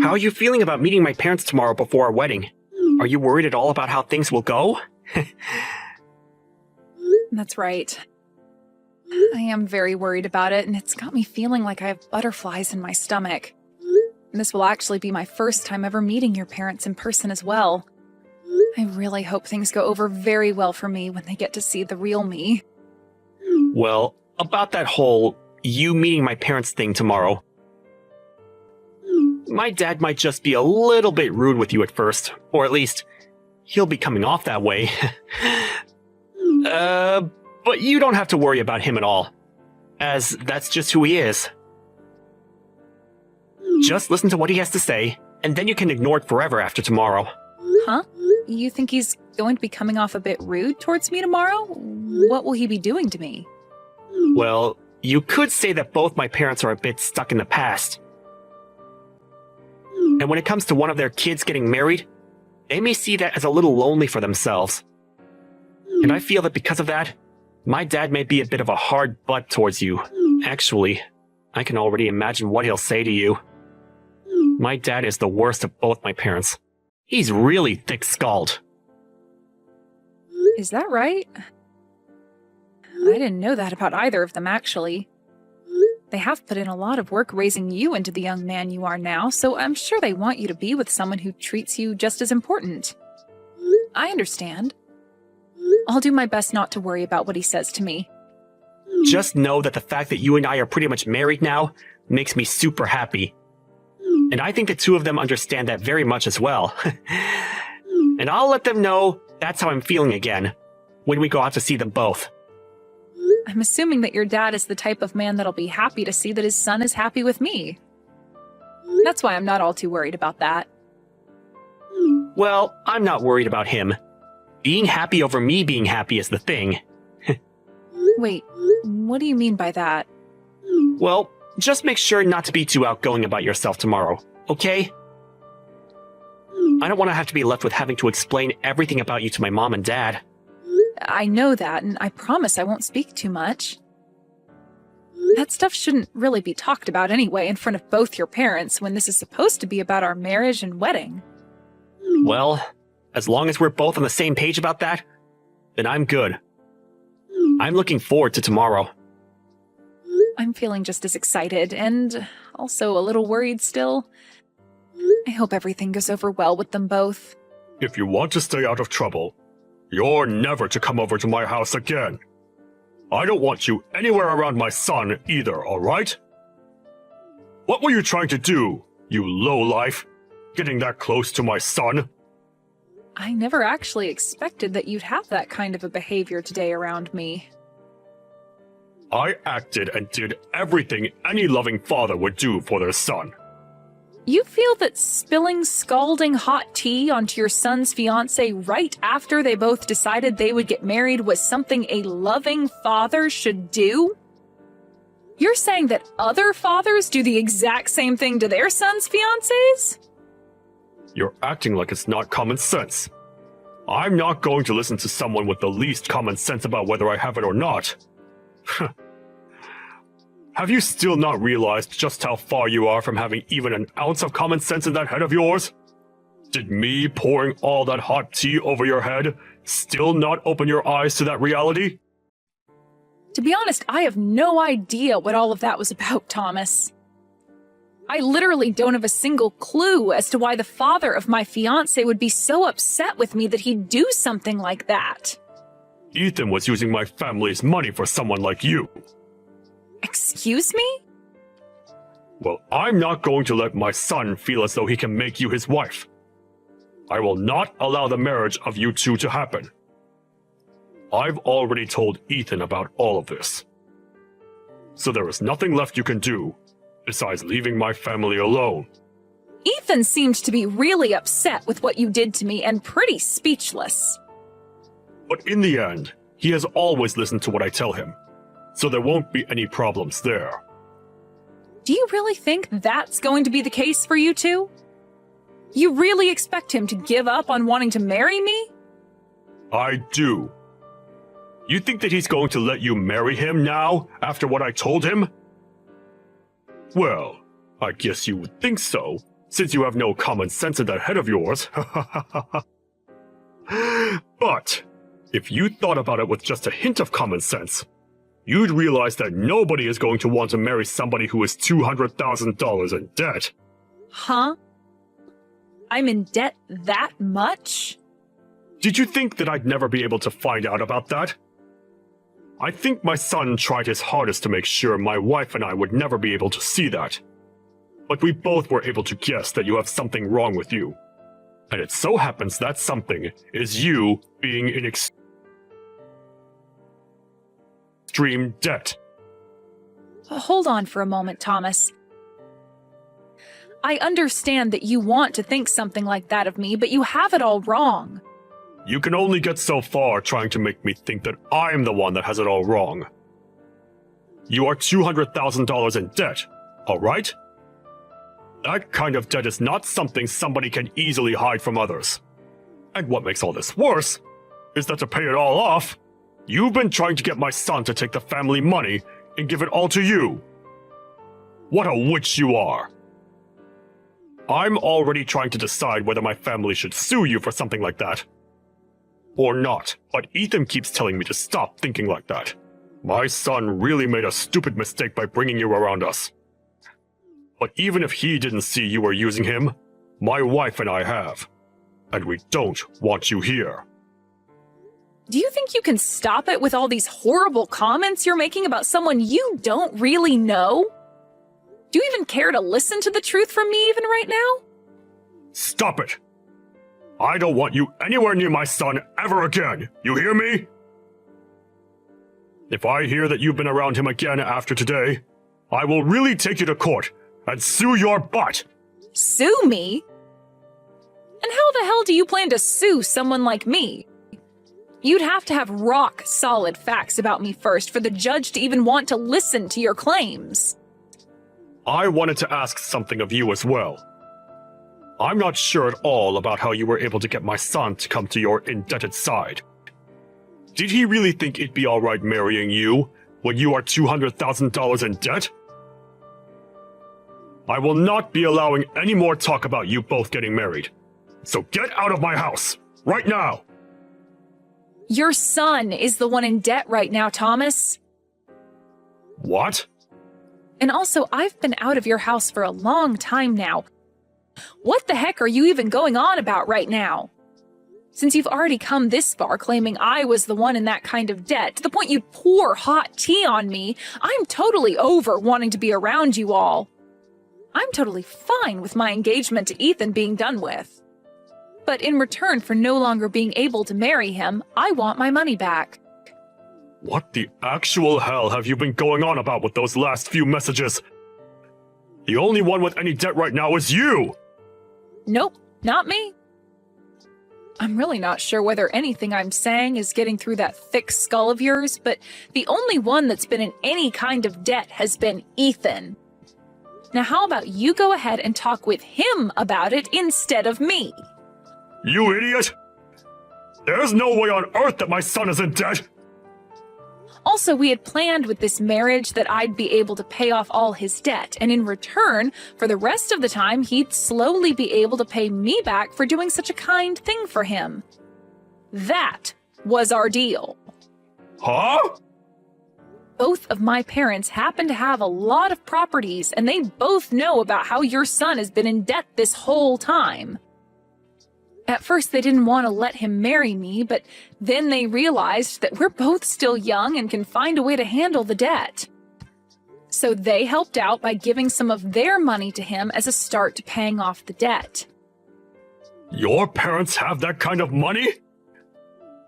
How are you feeling about meeting my parents tomorrow before our wedding? Are you worried at all about how things will go? That's right. I am very worried about it, and it's got me feeling like I have butterflies in my stomach. This will actually be my first time ever meeting your parents in person as well. I really hope things go over very well for me when they get to see the real me. Well, about that whole you meeting my parents thing tomorrow. My dad might just be a little bit rude with you at first, or at least he'll be coming off that way. But you don't have to worry about him at all, as that's just who he is. Just listen to what he has to say, and then you can ignore it forever after tomorrow. Huh? You think he's going to be coming off a bit rude towards me tomorrow? What will he be doing to me? Well, you could say that both my parents are a bit stuck in the past. And when it comes to one of their kids getting married, they may see that as a little lonely for themselves. And I feel that because of that, my dad may be a bit of a hard butt towards you. Actually, I can already imagine what he'll say to you. My dad is the worst of both my parents. He's really thick-skulled. Is that right? I didn't know that about either of them, actually. They have put in a lot of work raising you into the young man you are now, so I'm sure they want you to be with someone who treats you just as important. I understand. I'll do my best not to worry about what he says to me. Just know that the fact that you and I are pretty much married now makes me super happy. And I think the two of them understand that very much as well. And I'll let them know that's how I'm feeling again, when we go out to see them both. I'm assuming that your dad is the type of man that'll be happy to see that his son is happy with me. That's why I'm not all too worried about that. Well, I'm not worried about him. Being happy over me being happy is the thing. Wait, what do you mean by that? Well, just make sure not to be too outgoing about yourself tomorrow, okay? I don't want to have to be left with having to explain everything about you to my mom and dad. I know that, and I promise I won't speak too much. That stuff shouldn't really be talked about anyway in front of both your parents when this is supposed to be about our marriage and wedding. Well, as long as we're both on the same page about that, then I'm good. I'm looking forward to tomorrow. I'm feeling just as excited, and also a little worried still. I hope everything goes over well with them both. If you want to stay out of trouble, you're never to come over to my house again. I don't want you anywhere around my son either, alright? What were you trying to do, you lowlife? Getting that close to my son? I never actually expected that you'd have that kind of a behavior today around me. I acted and did everything any loving father would do for their son. You feel that spilling scalding hot tea onto your son's fiancée right after they both decided they would get married was something a loving father should do? You're saying that other fathers do the exact same thing to their sons' fiancés? You're acting like it's not common sense. I'm not going to listen to someone with the least common sense about whether I have it or not. Have you still not realized just how far you are from having even an ounce of common sense in that head of yours? Did me pouring all that hot tea over your head still not open your eyes to that reality? To be honest, I have no idea what all of that was about, Thomas. I literally don't have a single clue as to why the father of my fiancé would be so upset with me that he'd do something like that. Ethan was using my family's money for someone like you. Excuse me? Well, I'm not going to let my son feel as though he can make you his wife. I will not allow the marriage of you two to happen. I've already told Ethan about all of this. So there is nothing left you can do besides leaving my family alone. Ethan seemed to be really upset with what you did to me and pretty speechless. But in the end, he has always listened to what I tell him, so there won't be any problems there. Do you really think that's going to be the case for you two? You really expect him to give up on wanting to marry me? I do. You think that he's going to let you marry him now, after what I told him? Well, I guess you would think so, since you have no common sense in that head of yours. But if you thought about it with just a hint of common sense, you'd realize that nobody is going to want to marry somebody who is $200,000 in debt. Huh? I'm in debt that much? Did you think that I'd never be able to find out about that? I think my son tried his hardest to make sure my wife and I would never be able to see that. But we both were able to guess that you have something wrong with you. And it so happens that something is you being in extreme debt. Hold on for a moment, Thomas. I understand that you want to think something like that of me, but you have it all wrong. You can only get so far trying to make me think that I'm the one that has it all wrong. You are $200,000 in debt, all right? That kind of debt is not something somebody can easily hide from others. And what makes all this worse is that to pay it all off, you've been trying to get my son to take the family money and give it all to you. What a witch you are. I'm already trying to decide whether my family should sue you for something like that. Or not, but Ethan keeps telling me to stop thinking like that. My son really made a stupid mistake by bringing you around us. But even if he didn't see you were using him, my wife and I have. And we don't want you here. Do you think you can stop it with all these horrible comments you're making about someone you don't really know? Do you even care to listen to the truth from me even right now? Stop it! I don't want you anywhere near my son ever again. You hear me? If I hear that you've been around him again after today, I will really take you to court and sue your butt. Sue me? And how the hell do you plan to sue someone like me? You'd have to have rock-solid facts about me first for the judge to even want to listen to your claims. I wanted to ask something of you as well. I'm not sure at all about how you were able to get my son to come to your indebted side. Did he really think it'd be alright marrying you when you are $200,000 in debt? I will not be allowing any more talk about you both getting married. So get out of my house, right now! Your son is the one in debt right now, Thomas. What? And also, I've been out of your house for a long time now. What the heck are you even going on about right now? Since you've already come this far claiming I was the one in that kind of debt, to the point you'd pour hot tea on me, I'm totally over wanting to be around you all. I'm totally fine with my engagement to Ethan being done with. But in return for no longer being able to marry him, I want my money back. What the actual hell have you been going on about with those last few messages? The only one with any debt right now is you! Nope, not me. I'm really not sure whether anything I'm saying is getting through that thick skull of yours, but the only one that's been in any kind of debt has been Ethan. Now how about you go ahead and talk with him about it instead of me? You idiot! There's no way on earth that my son is in debt! Also, we had planned with this marriage that I'd be able to pay off all his debt, and in return, for the rest of the time, he'd slowly be able to pay me back for doing such a kind thing for him. That was our deal. Huh? Both of my parents happen to have a lot of properties, and they both know about how your son has been in debt this whole time. At first, they didn't want to let him marry me, but then they realized that we're both still young and can find a way to handle the debt. So they helped out by giving some of their money to him as a start to paying off the debt. Your parents have that kind of money?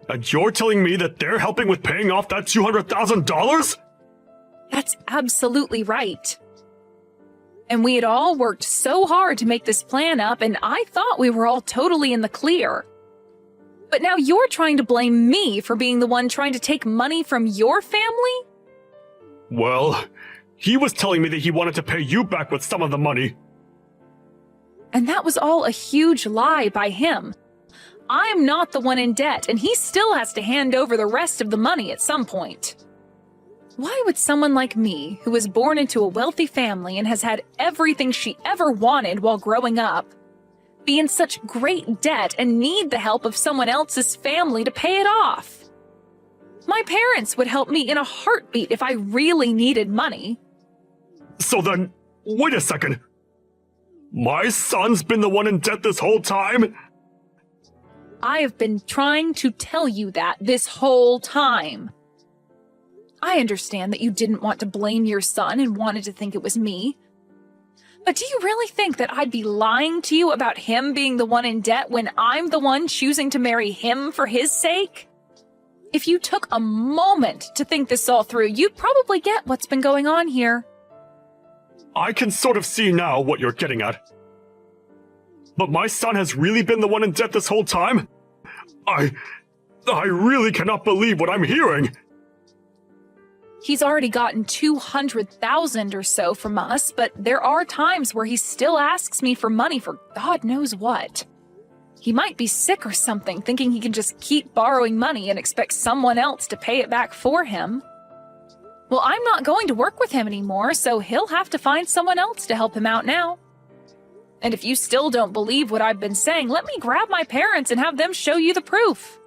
And you're telling me that they're helping with paying off that $200,000? That's absolutely right. And we had all worked so hard to make this plan up, and I thought we were all totally in the clear. But now you're trying to blame me for being the one trying to take money from your family? Well, he was telling me that he wanted to pay you back with some of the money. And that was all a huge lie by him. I'm not the one in debt, and he still has to hand over the rest of the money at some point. Why would someone like me, who was born into a wealthy family and has had everything she ever wanted while growing up, be in such great debt and need the help of someone else's family to pay it off? My parents would help me in a heartbeat if I really needed money. So then, wait a second. My son's been the one in debt this whole time? I have been trying to tell you that this whole time. I understand that you didn't want to blame your son and wanted to think it was me. But do you really think that I'd be lying to you about him being the one in debt when I'm the one choosing to marry him for his sake? If you took a moment to think this all through, you'd probably get what's been going on here. I can sort of see now what you're getting at. But my son has really been the one in debt this whole time? I really cannot believe what I'm hearing. He's already gotten $200,000 or so from us, but there are times where he still asks me for money for God knows what. He might be sick or something, thinking he can just keep borrowing money and expect someone else to pay it back for him. Well, I'm not going to work with him anymore, so he'll have to find someone else to help him out now. And if you still don't believe what I've been saying, let me grab my parents and have them show you the proof.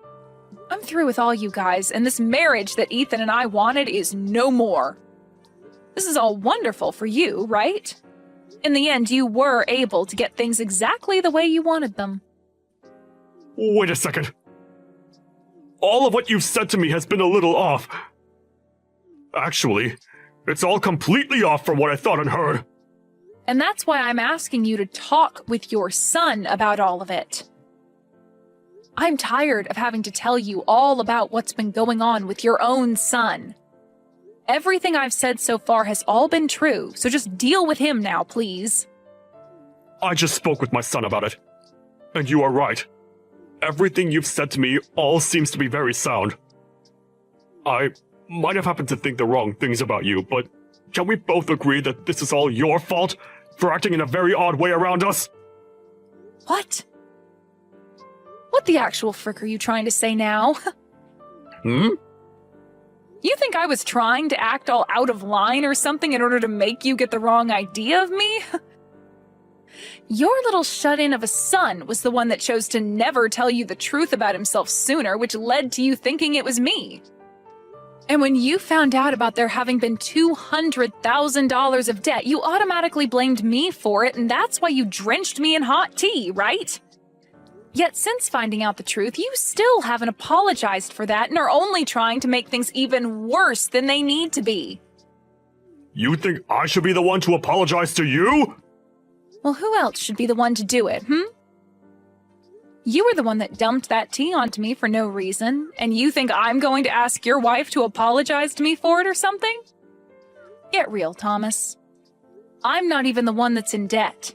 I'm through with all you guys, and this marriage that Ethan and I wanted is no more. This is all wonderful for you, right? In the end, you were able to get things exactly the way you wanted them. Wait a second. All of what you've said to me has been a little off. Actually, it's all completely off from what I thought and heard. And that's why I'm asking you to talk with your son about all of it. I'm tired of having to tell you all about what's been going on with your own son. Everything I've said so far has all been true, so just deal with him now, please. I just spoke with my son about it. And you are right. Everything you've said to me all seems to be very sound. I might have happened to think the wrong things about you, but can we both agree that this is all your fault for acting in a very odd way around us? What? What the actual frick are you trying to say now? Hmm? You think I was trying to act all out of line or something in order to make you get the wrong idea of me? Your little shut-in of a son was the one that chose to never tell you the truth about himself sooner, which led to you thinking it was me. And when you found out about there having been $200,000 of debt, you automatically blamed me for it, and that's why you drenched me in hot tea, right? Yet since finding out the truth, you still haven't apologized for that and are only trying to make things even worse than they need to be. You think I should be the one to apologize to you? Well, who else should be the one to do it, You were the one that dumped that tea onto me for no reason, and you think I'm going to ask your wife to apologize to me for it or something? Get real, Thomas. I'm not even the one that's in debt.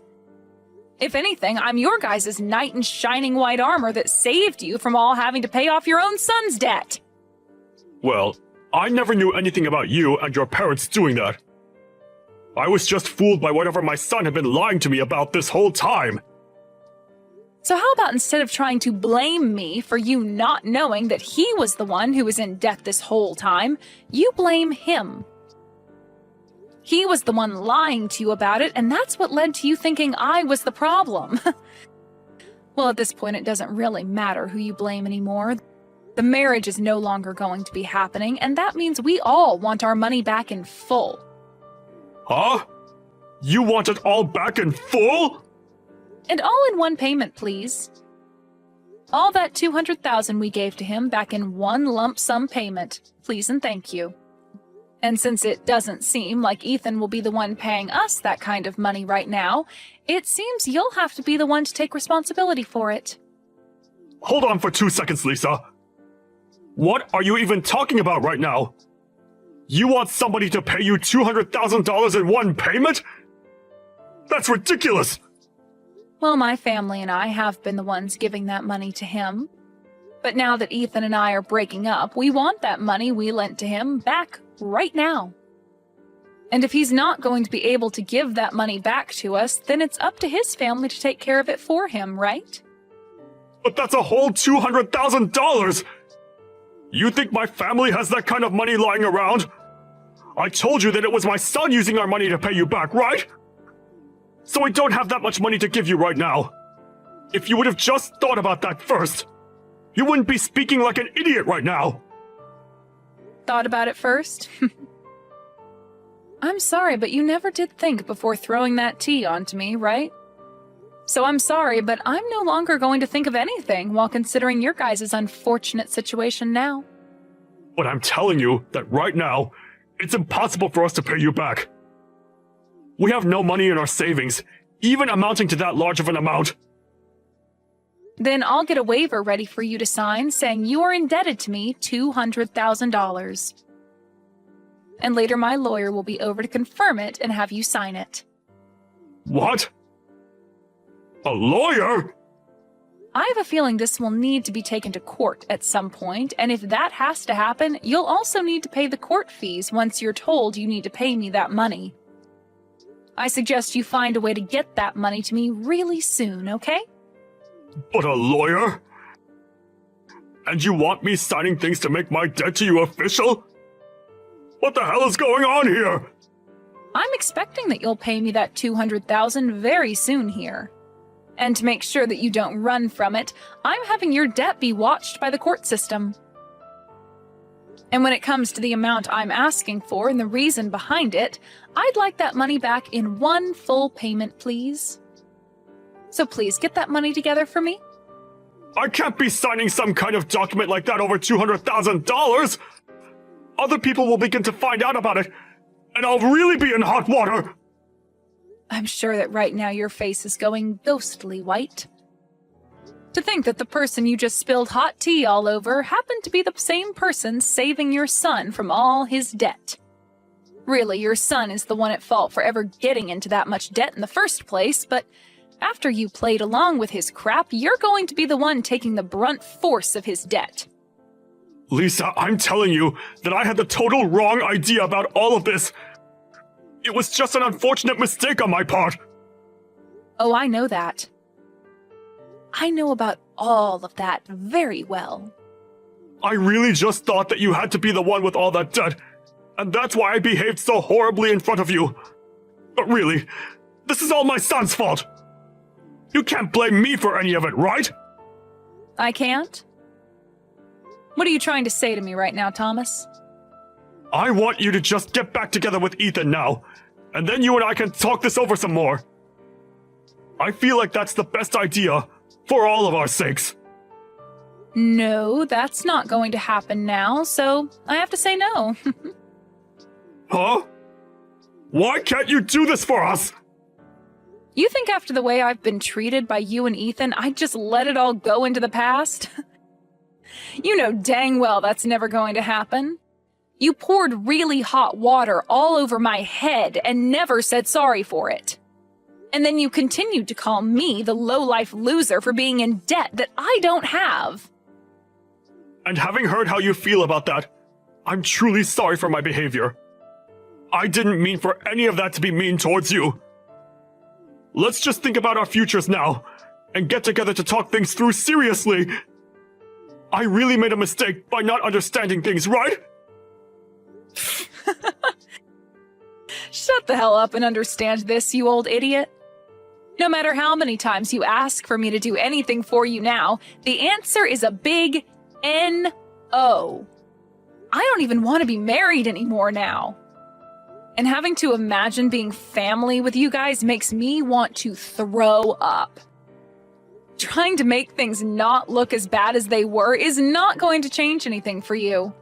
If anything, I'm your guys' knight in shining white armor that saved you from all having to pay off your own son's debt. Well, I never knew anything about you and your parents doing that. I was just fooled by whatever my son had been lying to me about this whole time. So how about instead of trying to blame me for you not knowing that he was the one who was in debt this whole time, you blame him. He was the one lying to you about it, and that's what led to you thinking I was the problem. Well, at this point, it doesn't really matter who you blame anymore. The marriage is no longer going to be happening, and that means we all want our money back in full. Huh? You want it all back in full? And all in one payment, please. All that $200,000 we gave to him back in one lump sum payment, please and thank you. And since it doesn't seem like Ethan will be the one paying us that kind of money right now, it seems you'll have to be the one to take responsibility for it. Hold on for 2 seconds, Lisa. What are you even talking about right now? You want somebody to pay you $200,000 in one payment? That's ridiculous! Well, my family and I have been the ones giving that money to him. But now that Ethan and I are breaking up, we want that money we lent to him back right now. And if he's not going to be able to give that money back to us, then it's up to his family to take care of it for him, right? But that's a whole $200,000! You think my family has that kind of money lying around? I told you that it was my son using our money to pay you back, right? So I don't have that much money to give you right now. If you would have just thought about that first, you wouldn't be speaking like an idiot right now. Thought about it first? I'm sorry, but you never did think before throwing that tea onto me, right? So I'm sorry, but I'm no longer going to think of anything while considering your guys' unfortunate situation now. But I'm telling you that right now, it's impossible for us to pay you back. We have no money in our savings, even amounting to that large of an amount. Then I'll get a waiver ready for you to sign saying you are indebted to me $200,000. And later my lawyer will be over to confirm it and have you sign it. What? A lawyer? I have a feeling this will need to be taken to court at some point, and if that has to happen, you'll also need to pay the court fees once you're told you need to pay me that money. I suggest you find a way to get that money to me really soon, okay? But a lawyer? And you want me signing things to make my debt to you official? What the hell is going on here? I'm expecting that you'll pay me that $200,000 very soon here. And to make sure that you don't run from it, I'm having your debt be watched by the court system. And when it comes to the amount I'm asking for and the reason behind it, I'd like that money back in one full payment, please. So please get that money together for me. I can't be signing some kind of document like that over $200,000! Other people will begin to find out about it, and I'll really be in hot water! I'm sure that right now your face is going ghostly white. To think that the person you just spilled hot tea all over happened to be the same person saving your son from all his debt. Really, your son is the one at fault for ever getting into that much debt in the first place, but after you played along with his crap, you're going to be the one taking the brunt force of his debt. Lisa, I'm telling you that I had the total wrong idea about all of this. It was just an unfortunate mistake on my part. Oh, I know that. I know about all of that very well. I really just thought that you had to be the one with all that debt, and that's why I behaved so horribly in front of you. But really, this is all my son's fault. You can't blame me for any of it, right? I can't? What are you trying to say to me right now, Thomas? I want you to just get back together with Ethan now, and then you and I can talk this over some more. I feel like that's the best idea, for all of our sakes. No, that's not going to happen now, so I have to say no. Huh? Why can't you do this for us? You think after the way I've been treated by you and Ethan, I'd just let it all go into the past? You know dang well that's never going to happen. You poured really hot water all over my head and never said sorry for it. And then you continued to call me the low-life loser for being in debt that I don't have. And having heard how you feel about that, I'm truly sorry for my behavior. I didn't mean for any of that to be mean towards you. Let's just think about our futures now, and get together to talk things through seriously. I really made a mistake by not understanding things, right? Shut the hell up and understand this, you old idiot. No matter how many times you ask for me to do anything for you now, the answer is a big N-O. I don't even want to be married anymore now. And having to imagine being family with you guys makes me want to throw up. Trying to make things not look as bad as they were is not going to change anything for you.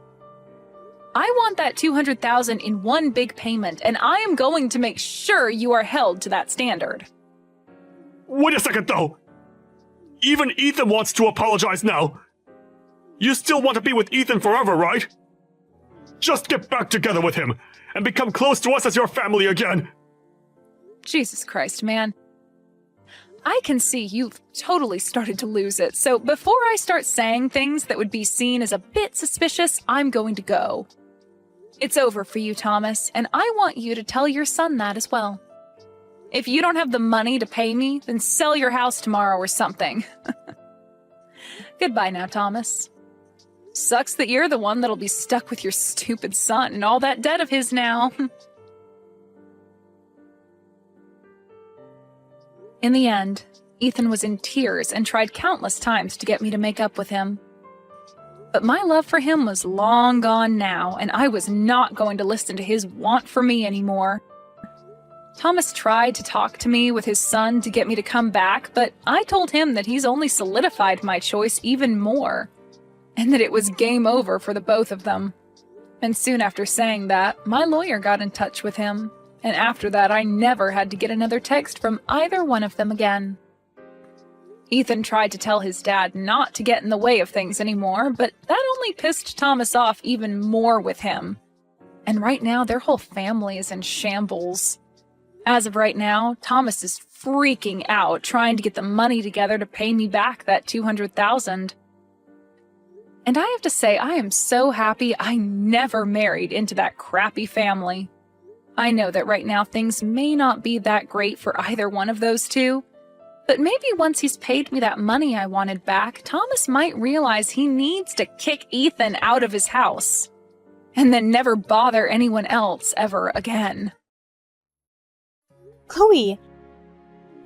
I want that $200,000 in one big payment, and I am going to make sure you are held to that standard. Wait a second, though. Even Ethan wants to apologize now. You still want to be with Ethan forever, right? Just get back together with him, and become close to us as your family again. Jesus Christ, man. I can see you've totally started to lose it, so before I start saying things that would be seen as a bit suspicious, I'm going to go. It's over for you, Thomas, and I want you to tell your son that as well. If you don't have the money to pay me, then sell your house tomorrow or something. Goodbye now, Thomas. Sucks that you're the one that'll be stuck with your stupid son and all that debt of his now. In the end, Ethan was in tears and tried countless times to get me to make up with him. But my love for him was long gone now, and I was not going to listen to his want for me anymore. Thomas tried to talk to me with his son to get me to come back, but I told him that he's only solidified my choice even more, and that it was game over for the both of them. And soon after saying that, my lawyer got in touch with him, and after that I never had to get another text from either one of them again. Ethan tried to tell his dad not to get in the way of things anymore, but that only pissed Thomas off even more with him. And right now, their whole family is in shambles. As of right now, Thomas is freaking out, trying to get the money together to pay me back that $200,000. And I have to say, I am so happy I never married into that crappy family. I know that right now things may not be that great for either one of those two, but maybe once he's paid me that money I wanted back, Thomas might realize he needs to kick Ethan out of his house, and then never bother anyone else ever again. Chloe,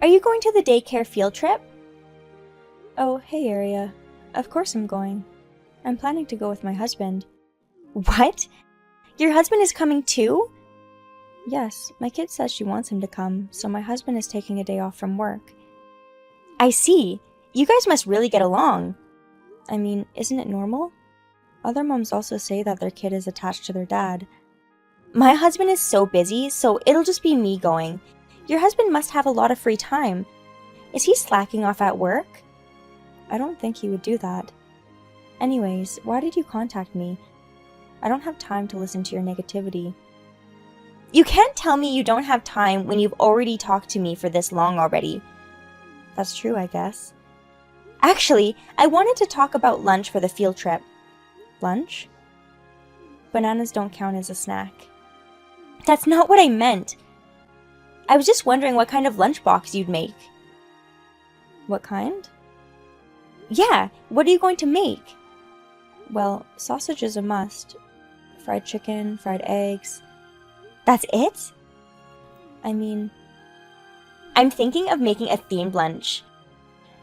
are you going to the daycare field trip? Oh, hey, Aria. Of course I'm going. I'm planning to go with my husband. What? Your husband is coming too? Yes, my kid says she wants him to come, so my husband is taking a day off from work. I see. You guys must really get along. I mean, isn't it normal? Other moms also say that their kid is attached to their dad. My husband is so busy, so it'll just be me going. Your husband must have a lot of free time. Is he slacking off at work? I don't think he would do that. Anyways, why did you contact me? I don't have time to listen to your negativity. You can't tell me you don't have time when you've already talked to me for this long already. That's true, I guess. Actually, I wanted to talk about lunch for the field trip. Lunch? Bananas don't count as a snack. That's not what I meant. I was just wondering what kind of lunchbox you'd make. What kind? Yeah, what are you going to make? Well, sausage is a must. Fried chicken, fried eggs. That's it? I mean, I'm thinking of making a themed lunch.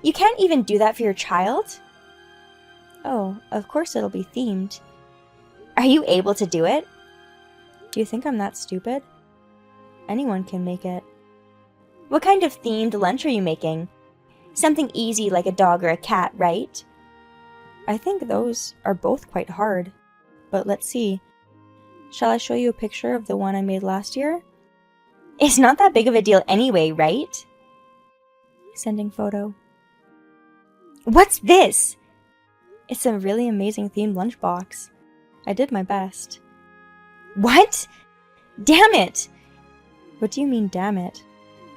You can't even do that for your child? Oh, of course it'll be themed. Are you able to do it? Do you think I'm that stupid? Anyone can make it. What kind of themed lunch are you making? Something easy like a dog or a cat, right? I think those are both quite hard. But let's see. Shall I show you a picture of the one I made last year? It's not that big of a deal anyway, right? Sending photo. What's this? It's a really amazing themed lunchbox. I did my best. What? Damn it! What do you mean, damn it?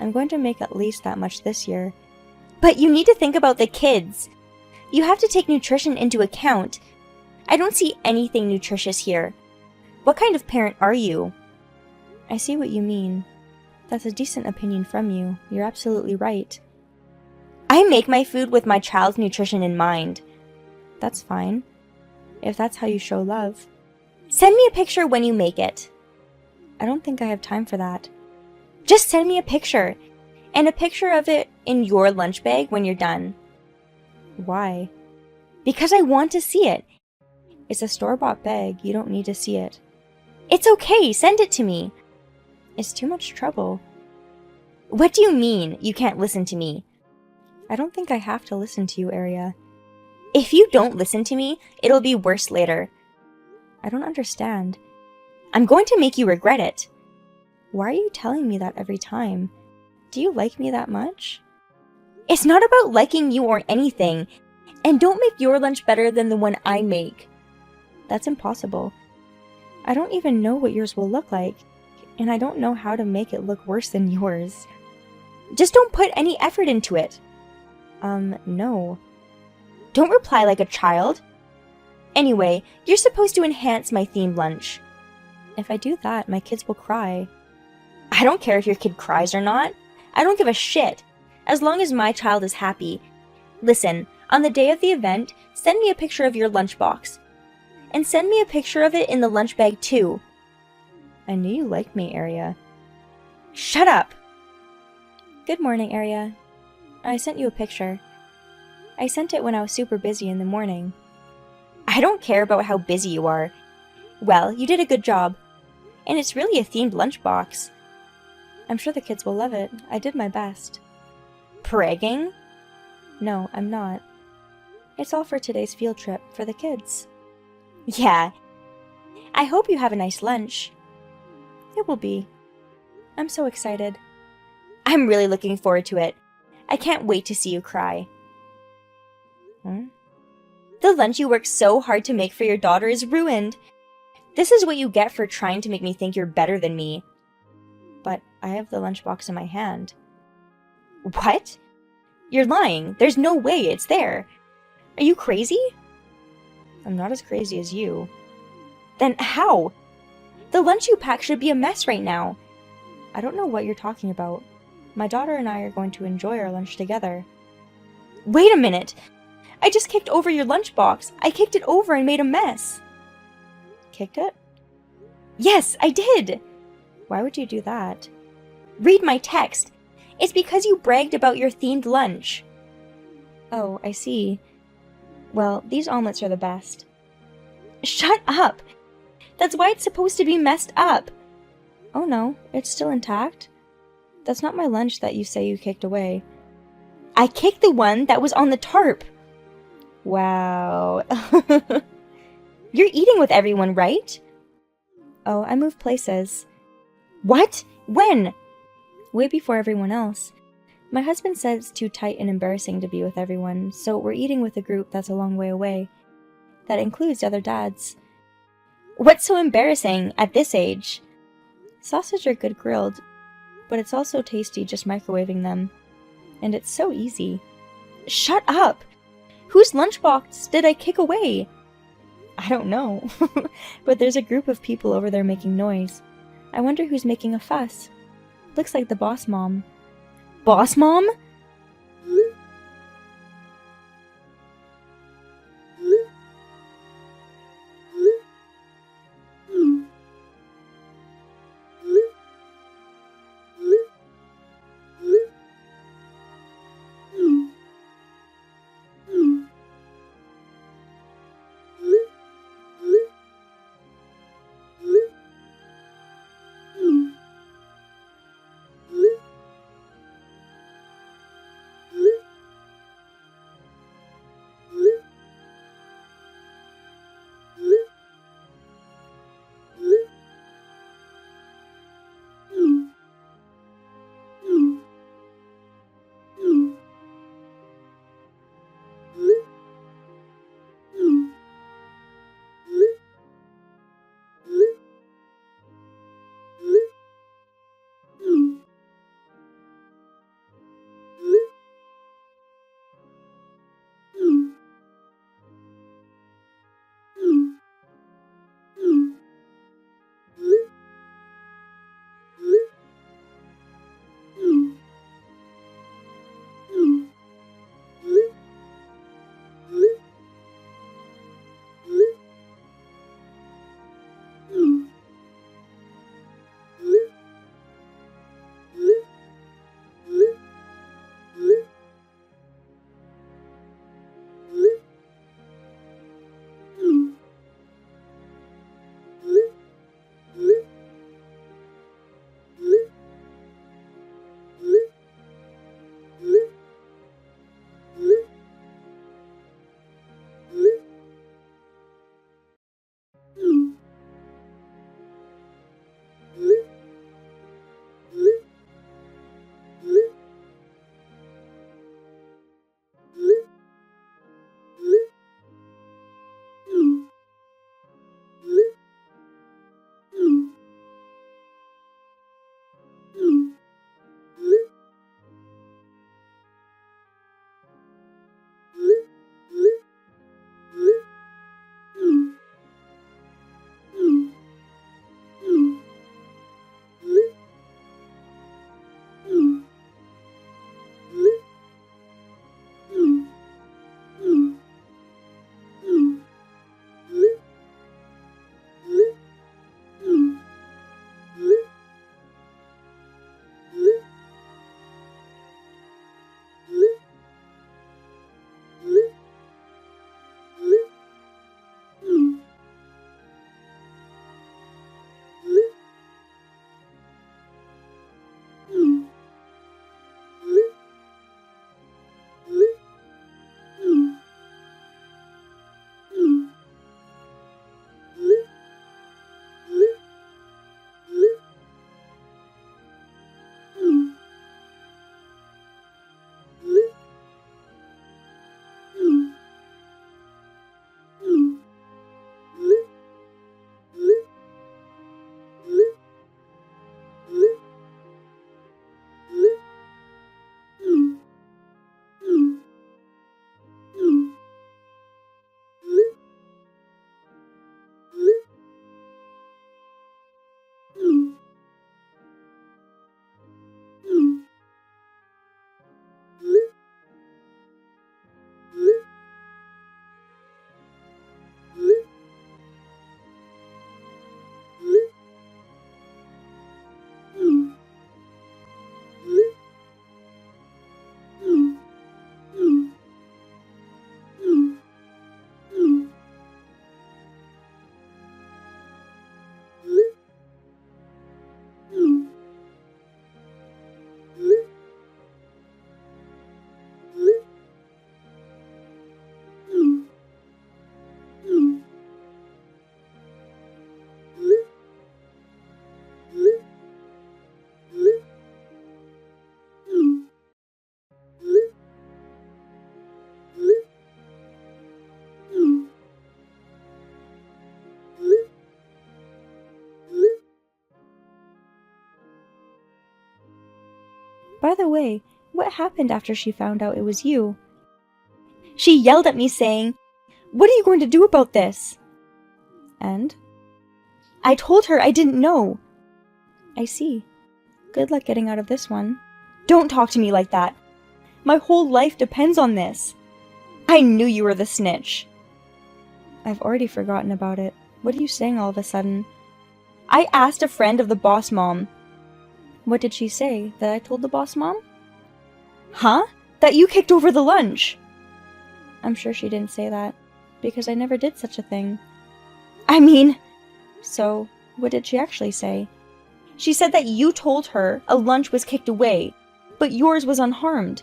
I'm going to make at least that much this year. But you need to think about the kids. You have to take nutrition into account. I don't see anything nutritious here. What kind of parent are you? I see what you mean. That's a decent opinion from you. You're absolutely right. I make my food with my child's nutrition in mind. That's fine. If that's how you show love. Send me a picture when you make it. I don't think I have time for that. Just send me a picture. And a picture of it in your lunch bag when you're done. Why? Because I want to see it. It's a store-bought bag. You don't need to see it. It's okay. Send it to me. It's too much trouble. What do you mean you can't listen to me? I don't think I have to listen to you, Aria. If you don't listen to me, it'll be worse later. I don't understand. I'm going to make you regret it. Why are you telling me that every time? Do you like me that much? It's not about liking you or anything. And don't make your lunch better than the one I make. That's impossible. I don't even know what yours will look like. And I don't know how to make it look worse than yours. Just don't put any effort into it. No. Don't reply like a child. Anyway, you're supposed to enhance my themed lunch. If I do that, my kids will cry. I don't care if your kid cries or not. I don't give a shit. As long as my child is happy. Listen, on the day of the event, send me a picture of your lunchbox. And send me a picture of it in the lunch bag too. I knew you liked me, Aria. Shut up! Good morning, Aria. I sent you a picture. I sent it when I was super busy in the morning. I don't care about how busy you are. Well, you did a good job. And it's really a themed lunchbox. I'm sure the kids will love it. I did my best. Bragging? No, I'm not. It's all for today's field trip for the kids. Yeah. I hope you have a nice lunch. It will be. I'm so excited. I'm really looking forward to it. I can't wait to see you cry. The lunch you worked so hard to make for your daughter is ruined. This is what you get for trying to make me think you're better than me. But I have the lunchbox in my hand. What? You're lying. There's no way it's there. Are you crazy? I'm not as crazy as you. Then how? The lunch you packed should be a mess right now. I don't know what you're talking about. My daughter and I are going to enjoy our lunch together. Wait a minute! I just kicked over your lunchbox. I kicked it over and made a mess. Kicked it? Yes, I did! Why would you do that? Read my text. It's because you bragged about your themed lunch. Oh, I see. Well, these omelets are the best. Shut up! That's why it's supposed to be messed up. Oh no, it's still intact. That's not my lunch that you say you kicked away. I kicked the one that was on the tarp. Wow. You're eating with everyone, right? Oh, I moved places. What? When? Way before everyone else. My husband said it's too tight and embarrassing to be with everyone, so we're eating with a group that's a long way away. That includes other dads. What's so embarrassing at this age? Sausage are good grilled, but it's also tasty just microwaving them. And it's so easy. Shut up! Whose lunchbox did I kick away? I don't know, but there's a group of people over there making noise. I wonder who's making a fuss. Looks like the boss mom. Boss mom? By the way, what happened after she found out it was you? She yelled at me saying, "What are you going to do about this?" And? I told her I didn't know. I see. Good luck getting out of this one. Don't talk to me like that. My whole life depends on this. I knew you were the snitch. I've already forgotten about it. What are you saying all of a sudden? I asked a friend of the boss mom. What did she say? That I told the boss mom? Huh? That you kicked over the lunch. I'm sure she didn't say that, because I never did such a thing. So, what did she actually say? She said that you told her a lunch was kicked away, but yours was unharmed.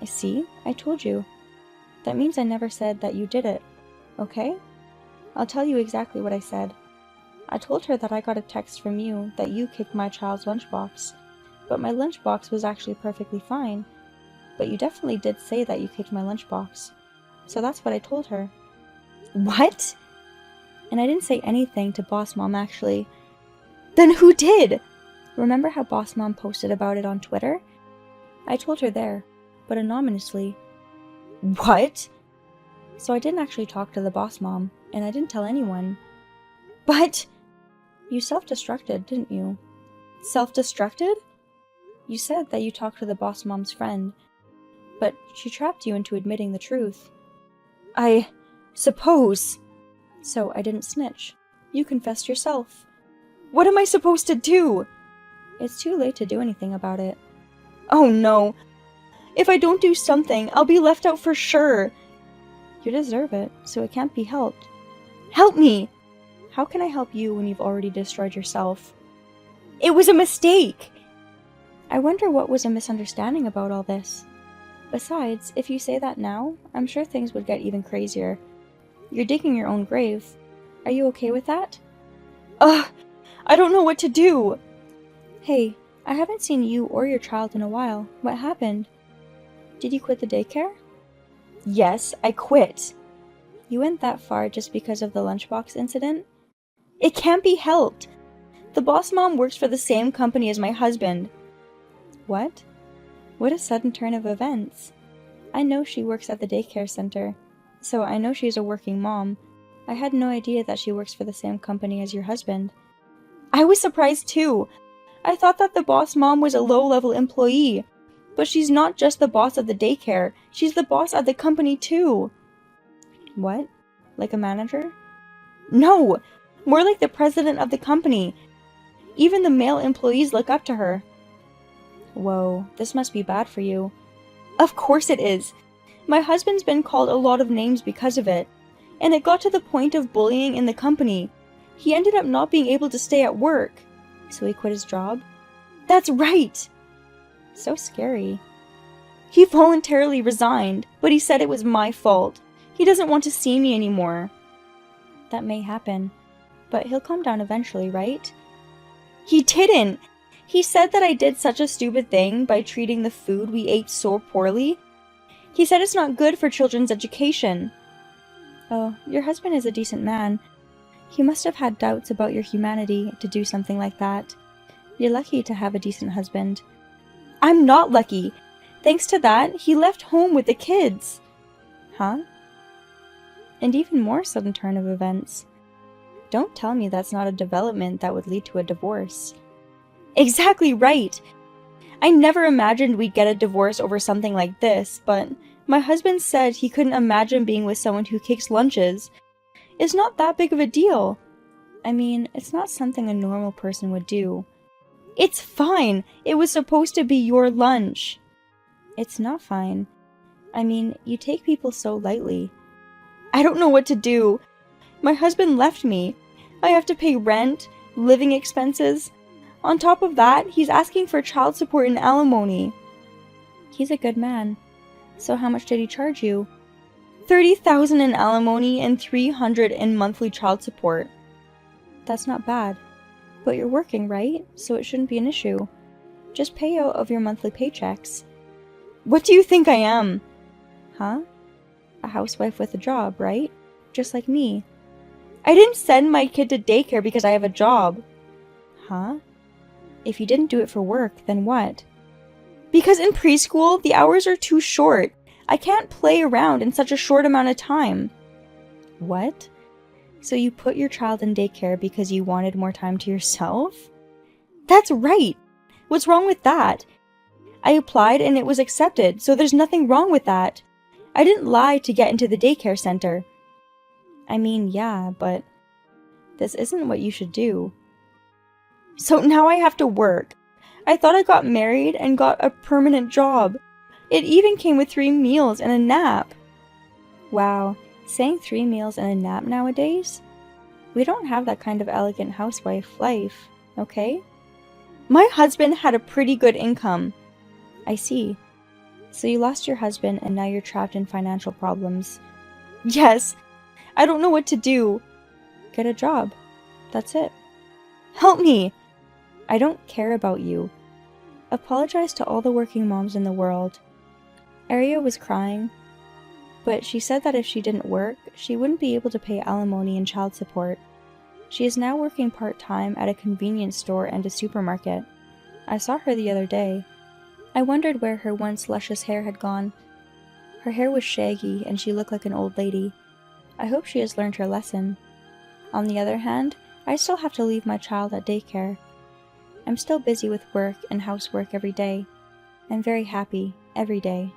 See, I told you. That means I never said that you did it, okay? I'll tell you exactly what I said. I told her that I got a text from you that you kicked my child's lunchbox, but my lunchbox was actually perfectly fine. But you definitely did say that you kicked my lunchbox. So that's what I told her. What? And I didn't say anything to Boss Mom, actually. Then who did? Remember how Boss Mom posted about it on Twitter? I told her there, but anonymously. What? So I didn't actually talk to the Boss Mom, and I didn't tell anyone. But you self-destructed, didn't you? Self-destructed? You said that you talked to the Boss Mom's friend, but she trapped you into admitting the truth. I suppose. So I didn't snitch. You confessed yourself. What am I supposed to do? It's too late to do anything about it. Oh no. If I don't do something, I'll be left out for sure. You deserve it, so it can't be helped. Help me! How can I help you when you've already destroyed yourself? It was a mistake! I wonder what was a misunderstanding about all this. Besides, if you say that now, I'm sure things would get even crazier. You're digging your own grave. Are you okay with that? Ugh! I don't know what to do! Hey, I haven't seen you or your child in a while. What happened? Did you quit the daycare? Yes, I quit. You went that far just because of the lunchbox incident? It can't be helped! The boss mom works for the same company as my husband. What? What a sudden turn of events. I know she works at the daycare center, so I know she's a working mom. I had no idea that she works for the same company as your husband. I was surprised too! I thought that the boss mom was a low-level employee. But she's not just the boss of the daycare, she's the boss at the company too. What? Like a manager? No! More like the president of the company. Even the male employees look up to her. Whoa, this must be bad for you. Of course it is. My husband's been called a lot of names because of it. And it got to the point of bullying in the company. He ended up not being able to stay at work. So he quit his job? That's right! So scary. He voluntarily resigned, but he said it was my fault. He doesn't want to see me anymore. That may happen, but he'll calm down eventually, right? He didn't! He said that I did such a stupid thing by treating the food we ate so poorly. He said it's not good for children's education. Oh, your husband is a decent man. He must have had doubts about your humanity to do something like that. You're lucky to have a decent husband. I'm not lucky. Thanks to that, he left home with the kids. Huh? And even more sudden turn of events. Don't tell me that's not a development that would lead to a divorce. Exactly right! I never imagined we'd get a divorce over something like this, but my husband said he couldn't imagine being with someone who kicks lunches. It's not that big of a deal. I mean, it's not something a normal person would do. It's fine! It was supposed to be your lunch! It's not fine. I mean, you take people so lightly. I don't know what to do. My husband left me. I have to pay rent, living expenses. On top of that, he's asking for child support and alimony. He's a good man. So how much did he charge you? $30,000 in alimony and $300 in monthly child support. That's not bad. But you're working, right? So it shouldn't be an issue. Just pay out of your monthly paychecks. What do you think I am? Huh? A housewife with a job, right? Just like me. I didn't send my kid to daycare because I have a job. Huh? If you didn't do it for work, then what? Because in preschool, the hours are too short. I can't play around in such a short amount of time. What? So you put your child in daycare because you wanted more time to yourself? That's right. What's wrong with that? I applied and it was accepted, so there's nothing wrong with that. I didn't lie to get into the daycare center. I mean, yeah, but this isn't what you should do. So now I have to work. I thought I got married and got a permanent job. It even came with 3 meals and a nap. Wow, saying 3 meals and a nap nowadays? We don't have that kind of elegant housewife life, okay? My husband had a pretty good income. I see. So you lost your husband and now you're trapped in financial problems. Yes. I don't know what to do. Get a job. That's it. Help me. I don't care about you. Apologize to all the working moms in the world. Aria was crying, but she said that if she didn't work, she wouldn't be able to pay alimony and child support. She is now working part-time at a convenience store and a supermarket. I saw her the other day. I wondered where her once luscious hair had gone. Her hair was shaggy and she looked like an old lady. I hope she has learned her lesson. On the other hand, I still have to leave my child at daycare. I'm still busy with work and housework every day. I'm very happy every day.